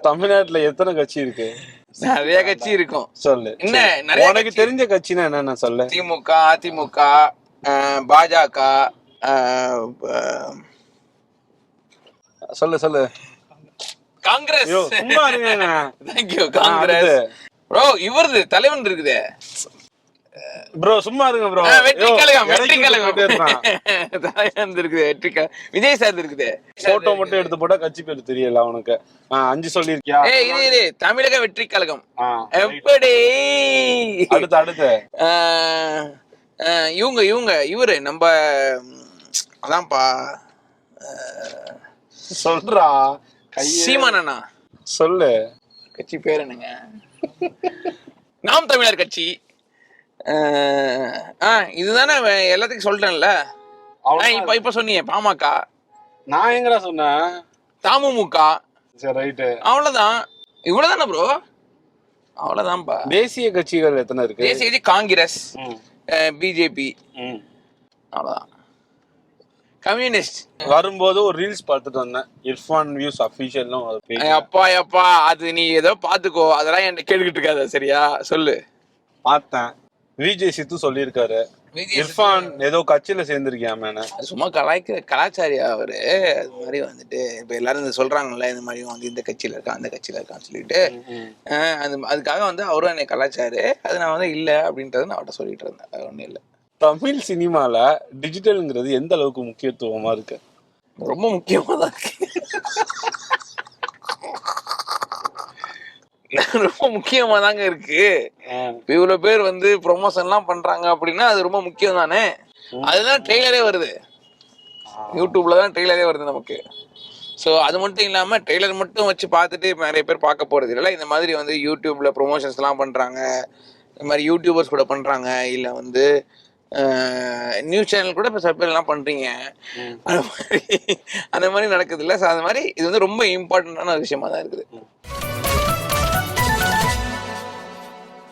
தமிழ்நாட்டுல எத்தனை கட்சி இருக்கு? நிறைய கட்சி இருக்கும். சொல்லு. என்ன நிறைய உனக்கு தெரிஞ்ச கட்சினா என்னன்னு சொல்லு. திமுக, அதிமுக, பாஜக, சொல்லு சொல்லு. காங்கிரஸ். சும்மா இருங்க. தேங்க்யூ. காங்கிரஸ் ப்ரோ. இவரது தலைவன் இருக்குதே ப்ரோ, சும்மா இருங்க ப்ரோ. வெற்றி கழகம். தலைவன் இருக்குது. வெற்றி கழகம். விஜய் சார் இருக்குது. போட்டோ மட்டும் எடுத்து போட்டா கட்சி பேர் தெரியல உனக்கு. 5 சொல்லிருக்கியா? இது தமிழக வெற்றி கழகம். எப்படி அடுத்து இவரு நம்ம அதான்ப்பா சொல்றா. சீமானண்ணா. சொல்லு. கட்சி பேர் என்னங்க? நாம் தமிழர் கட்சி. இதுதானே எல்லாத்துக்கும் சொல்லிட்டேன்ல. இப்ப சொன்னீங்க பாமக. நான் எங்கடா சொன்னேன்? தமுமுக. சரி, ரைட்டு. அவ்வளவுதான். இவ்வளவுதானே ப்ரோ? அவ்வளவுதான்ப்பா. தேசிய கட்சிகள் எத்தனை இருக்கு? தேசிய கட்சி காங்கிரஸ், பிஜேபி, அவ்வளவுதான். கம்யூனிஸ்ட் வரும்போது ஒரு ரீல்ஸ் பார்த்துட்டு வந்தேன். Irfan views official. அப்பா அது நீ ஏதோ பாத்துக்கோ. அதெல்லாம் என்கிட்ட கேட்டுக்கிட்டு இருக்காத. சரியா? சொல்லு. பார்த்தேன். விஜய் சித்து சொல்லியிருக்காரு இர்ஃபான் ஏதோ கட்சியில சேர்ந்திருக்கியாமேன்னு. சும்மா கலாச்சாரியா அவரு. அது மாதிரி வந்துட்டு இப்ப எல்லாரும் சொல்றாங்கல்ல, இந்த மாதிரி வந்து இந்த கட்சியில இருக்கா அந்த கட்சியில இருக்கான்னு சொல்லிட்டு அதுக்காக வந்து அவரும் என்னை கலாச்சாரு. அது நான் வந்து இல்ல அப்படின்றத நான் அவர்கிட்ட சொல்லிட்டு இருந்தேன். அது ஒண்ணும் இல்லை. தமிழ் சினிமால டிஜிட்டல்ங்கிறது எந்த அளவுக்கு முக்கியத்துவமா இருக்கு? ரொம்ப முக்கியமா தான் இருக்கு. ரொம்ப முக்கியமா தாங்க இருக்கு. இவ்வளவு பேர் வந்து ப்ரொமோஷன் எல்லாம் பண்றாங்க அப்படின்னா அது ரொம்ப முக்கியம் தானே. அதுதான் ட்ரெய்லரே வருது. யூடியூப்ல தான் ட்ரெய்லரே வருது நமக்கு. ஸோ அது மட்டும் இல்லாம ட்ரெய்லர் மட்டும் வச்சு பார்த்துட்டு நிறைய பேர் பார்க்க போறது இல்லை. இந்த மாதிரி வந்து யூடியூப்ல ப்ரொமோஷன்ஸ் எல்லாம் பண்றாங்க. இந்த மாதிரி யூடியூபர்ஸ் கூட பண்றாங்க. இல்ல வந்து நியூஸ் சேனல் கூட இப்போ சில பேர் எல்லாம் பண்றீங்க. அந்த மாதிரி நடக்குது இல்லை. ஸோ அது மாதிரி இது வந்து ரொம்ப இம்பார்ட்டன்டான விஷயமா தான் இருக்குது.